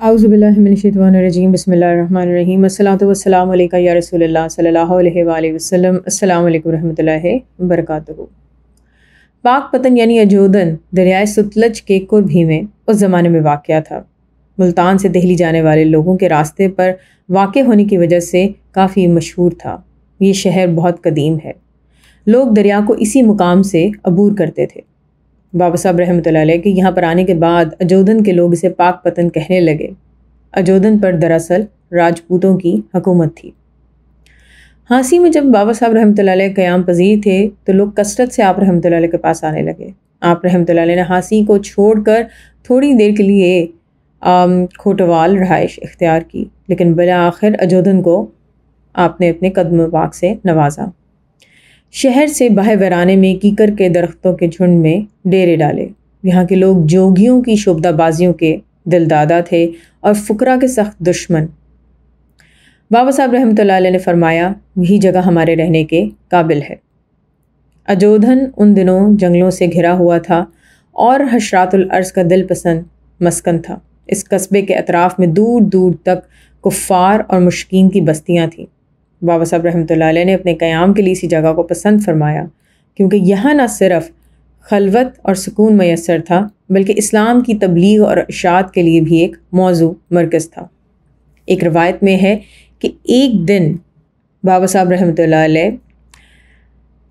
اعوذ باللہ من الشیطان الرجیم بسم اللہ الرحمن الرحیم الصلاۃ والسلام علیکہ یا رسول اللہ صلی اللہ علیہ وآلہ وسلم۔ السلام علیکم ورحمۃ اللہ وبرکاتہ۔ پاک پتن یعنی اجودھن دریائے ستلج کے قرب ہی میں اس زمانے میں واقع تھا۔ ملتان سے دہلی جانے والے لوگوں کے راستے پر واقع ہونے کی وجہ سے کافی مشہور تھا۔ یہ شہر بہت قدیم ہے۔ لوگ دریا کو اسی مقام سے عبور کرتے تھے۔ بابا صاحب رحمۃ اللہ علیہ کے یہاں پر آنے کے بعد اجودھن کے لوگ اسے پاک پتن کہنے لگے۔ اجودھن پر دراصل راجپوتوں کی حکومت تھی۔ ہانسی میں جب بابا صاحب رحمۃ اللہ علیہ قیام پذیر تھے تو لوگ کثرت سے آپ رحمۃ اللہ علیہ کے پاس آنے لگے۔ آپ رحمۃ اللہ علیہ نے ہانسی کو چھوڑ کر تھوڑی دیر کے لیے کھوٹوال رہائش اختیار کی، لیکن بالآخر اجودھن کو آپ نے اپنے قدم پاک سے نوازا۔ شہر سے باہر ویرانے میں کیکر کے درختوں کے جھنڈ میں ڈیرے ڈالے۔ یہاں کے لوگ جوگیوں کی شعبدہ بازیوں کے دل دادا تھے اور فقراء کے سخت دشمن۔ بابا صاحب رحمۃ اللہ علیہ نے فرمایا، یہی جگہ ہمارے رہنے کے قابل ہے۔ اجودھن ان دنوں جنگلوں سے گھرا ہوا تھا اور حشرات الارض کا دل پسند مسکن تھا۔ اس قصبے کے اطراف میں دور دور تک کفار اور مشرکین کی بستیاں تھیں۔ بابا صاحب رحمۃ اللہ علیہ نے اپنے قیام کے لیے اسی جگہ کو پسند فرمایا، کیونکہ یہاں نہ صرف خلوت اور سکون میسر تھا بلکہ اسلام کی تبلیغ اور اشاعت کے لیے بھی ایک موضوع مرکز تھا۔ ایک روایت میں ہے کہ ایک دن بابا صاحب رحمۃ اللہ علیہ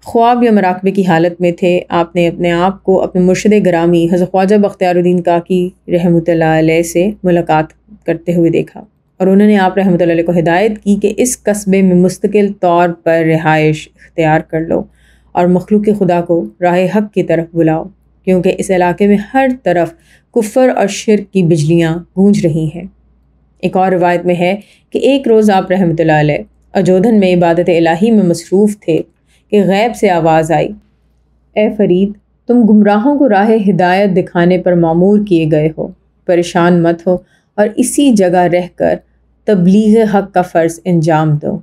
خواب یا مراقبے کی حالت میں تھے۔ آپ نے اپنے آپ کو اپنے مرشد گرامی حضرت خواجہ بختیار الدین کاکی رحمۃ اللہ علیہ سے ملاقات کرتے ہوئے دیکھا، اور انہوں نے آپ رحمۃ اللہ علیہ کو ہدایت کی کہ اس قصبے میں مستقل طور پر رہائش اختیار کر لو اور مخلوق خدا کو راہ حق کی طرف بلاؤ، کیونکہ اس علاقے میں ہر طرف کفر اور شرک کی بجلیاں گونج رہی ہیں۔ ایک اور روایت میں ہے کہ ایک روز آپ رحمۃ اللہ علیہ اجودھن میں عبادت الہی میں مصروف تھے کہ غیب سے آواز آئی، اے فرید، تم گمراہوں کو راہ ہدایت دکھانے پر مامور کیے گئے ہو، پریشان مت ہو اور اسی جگہ رہ کر تبلیغ حق کا فرض انجام دو۔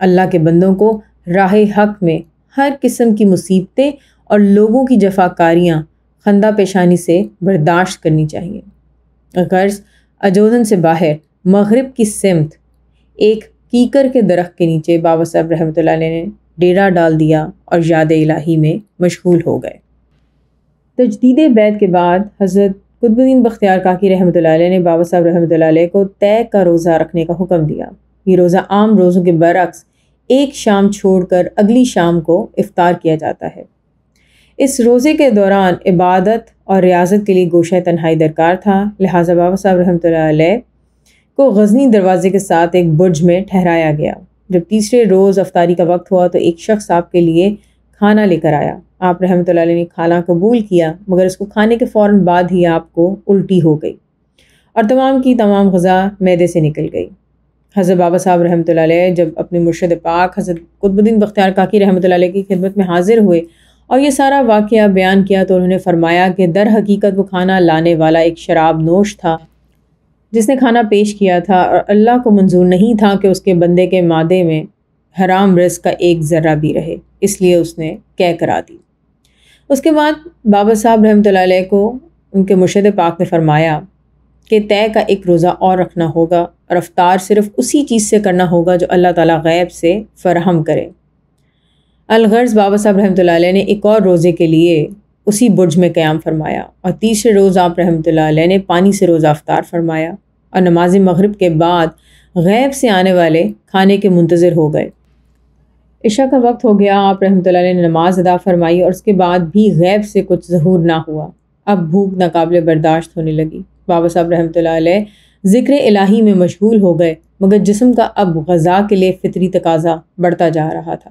اللہ کے بندوں کو راہ حق میں ہر قسم کی مصیبتیں اور لوگوں کی جفاکاریاں خندہ پیشانی سے برداشت کرنی چاہیے۔ غرض اجودھن سے باہر مغرب کی سمت ایک کیکر کے درخت کے نیچے بابا صاحب رحمۃ اللہ علیہ نے ڈیرا ڈال دیا اور یاد الہی میں مشغول ہو گئے۔ تجدید بیعت کے بعد حضرت قطب الدین بختیار کاکی رحمۃ اللہ علیہ نے بابا صاحب رحمۃ اللہ علیہ کو طے کا روزہ رکھنے کا حکم دیا۔ یہ روزہ عام روزوں کے برعکس ایک شام چھوڑ کر اگلی شام کو افطار کیا جاتا ہے۔ اس روزے کے دوران عبادت اور ریاضت کے لیے گوشہ تنہائی درکار تھا، لہٰذا بابا صاحب رحمۃ اللہ علیہ کو غزنی دروازے کے ساتھ ایک برج میں ٹھہرایا گیا۔ جب تیسرے روز افطاری کا وقت ہوا تو ایک شخص آپ کے لیے کھانا لے کر آیا۔ آپ رحمۃ اللہ علیہ نے کھانا قبول کیا، مگر اس کو کھانے کے فوراً بعد ہی آپ کو الٹی ہو گئی اور تمام کی تمام غذا معدے سے نکل گئی۔ حضرت بابا صاحب رحمۃ اللہ علیہ جب اپنے مرشد پاک حضرت قطب الدین بختیار کاکی رحمۃ اللہ علیہ کی خدمت میں حاضر ہوئے اور یہ سارا واقعہ بیان کیا تو انہوں نے فرمایا کہ در حقیقت وہ کھانا لانے والا ایک شراب نوش تھا جس نے کھانا پیش کیا تھا، اور اللہ کو منظور نہیں تھا کہ اس کے بندے کے معدے میں حرام رزق کا ایک ذرہ بھی رہے، اس لیے اس نے قے کرا دی۔ اس کے بعد بابا صاحب رحمۃ اللہ علیہ کو ان کے مرشد پاک نے فرمایا کہ طے کا ایک روزہ اور رکھنا ہوگا اور افطار صرف اسی چیز سے کرنا ہوگا جو اللہ تعالیٰ غیب سے فراہم کرے۔ الغرض بابا صاحب رحمۃ اللہ علیہ نے ایک اور روزے کے لیے اسی برج میں قیام فرمایا، اور تیسرے روز آپ رحمۃ اللہ علیہ نے پانی سے روزہ افطار فرمایا اور نماز مغرب کے بعد غیب سے آنے والے کھانے کے منتظر ہو گئے۔ عشاء کا وقت ہو گیا، آپ رحمۃ اللہ علیہ نے نماز ادا فرمائی اور اس کے بعد بھی غیب سے کچھ ظہور نہ ہوا۔ اب بھوک ناقابل برداشت ہونے لگی۔ بابا صاحب رحمۃ اللہ علیہ ذکر الہی میں مشغول ہو گئے، مگر جسم کا اب غذا کے لیے فطری تقاضا بڑھتا جا رہا تھا،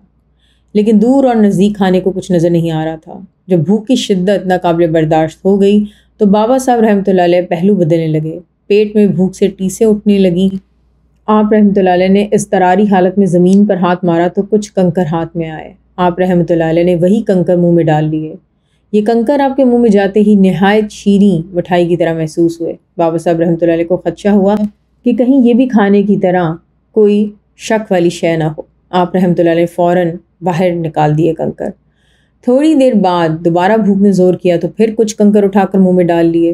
لیکن دور اور نزدیک کھانے کو کچھ نظر نہیں آ رہا تھا۔ جب بھوک کی شدت ناقابل برداشت ہو گئی تو بابا صاحب رحمۃ اللہ علیہ پہلو بدلنے لگے، پیٹ میں بھوک سے ٹیسیں اٹھنے لگیں۔ آپ رحمۃ اللہ علیہ نے اضطراری حالت میں زمین پر ہاتھ مارا تو کچھ کنکر ہاتھ میں آئے۔ آپ رحمۃ اللہ علیہ نے وہی کنکر منہ میں ڈال لیے۔ یہ کنکر آپ کے منہ میں جاتے ہی نہایت شیریں مٹھائی کی طرح محسوس ہوئے۔ بابا صاحب رحمۃ اللہ علیہ کو خدشہ ہوا کہ کہیں یہ بھی کھانے کی طرح کوئی شک والی شے نہ ہو۔ آپ رحمۃ اللہ علیہ فوراً باہر نکال دیے کنکر۔ تھوڑی دیر بعد دوبارہ بھوک نے زور کیا تو پھر کچھ کنکر اٹھا کر منہ میں ڈال لیے۔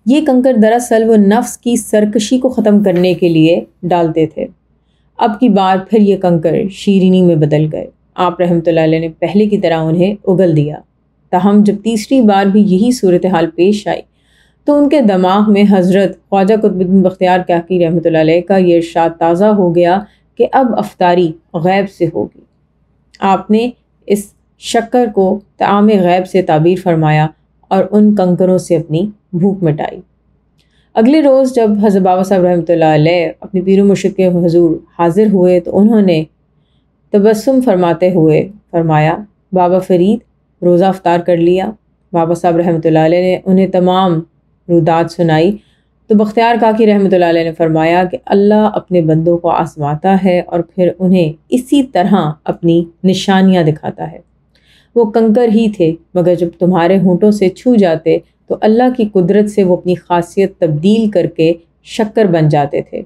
یہ کنکر دراصل وہ نفس کی سرکشی کو ختم کرنے کے لیے ڈالتے تھے۔ اب کی بار پھر یہ کنکر شیرینی میں بدل گئے۔ آپ رحمۃ اللہ علیہ نے پہلے کی طرح انہیں اگل دیا۔ تاہم جب تیسری بار بھی یہی صورتحال پیش آئی تو ان کے دماغ میں حضرت خواجہ قطب الدین بختیار کاکی رحمۃ اللہ علیہ کا یہ ارشاد تازہ ہو گیا کہ اب افطاری غیب سے ہوگی۔ آپ نے اس شکر کو طعام غیب سے تعبیر فرمایا اور ان کنکروں سے اپنی بھوک مٹائی۔ اگلے روز جب حضرت بابا صاحب رحمۃ اللہ علیہ اپنی پیر و مرشد کے حضور حاضر ہوئے تو انہوں نے تبسم فرماتے ہوئے فرمایا، بابا فرید روزہ افطار کر لیا؟ بابا صاحب رحمۃ اللہ علیہ نے انہیں تمام رودات سنائی تو بختیار کاکی رحمۃ اللہ علیہ نے فرمایا کہ اللہ اپنے بندوں کو آزماتا ہے اور پھر انہیں اسی طرح اپنی نشانیاں دکھاتا ہے۔ وہ کنکر ہی تھے مگر جب تمہارے ہونٹوں سے چھو جاتے تو اللہ کی قدرت سے وہ اپنی خاصیت تبدیل کر کے شکر بن جاتے تھے۔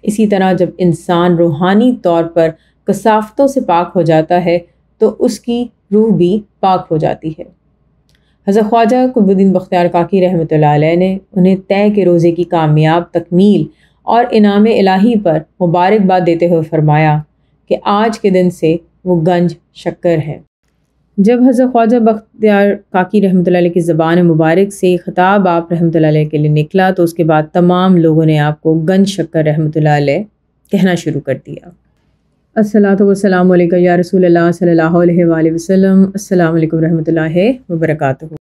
اسی طرح جب انسان روحانی طور پر کثافتوں سے پاک ہو جاتا ہے تو اس کی روح بھی پاک ہو جاتی ہے۔ حضرت خواجہ قطب الدین بختیار کاکی رحمۃ اللہ علیہ نے انہیں طے کے روزے کی کامیاب تکمیل اور انعام الہی پر مبارکباد دیتے ہوئے فرمایا کہ آج کے دن سے وہ گنج شکر ہے۔ جب حضرت خواجہ بختیار کاکی رحمۃ اللہ علیہ کی زبان مبارک سے خطاب آپ رحمۃ اللہ علیہ کے لیے نکلا تو اس کے بعد تمام لوگوں نے آپ کو گنج شکر رحمۃ اللہ علیہ کہنا شروع کر دیا۔ الصلاۃ والسلام علیکہ یا رسول اللہ صلی اللہ علیہ وآلہ وسلم۔ السلام علیکم رحمۃ اللہ وبرکاتہ۔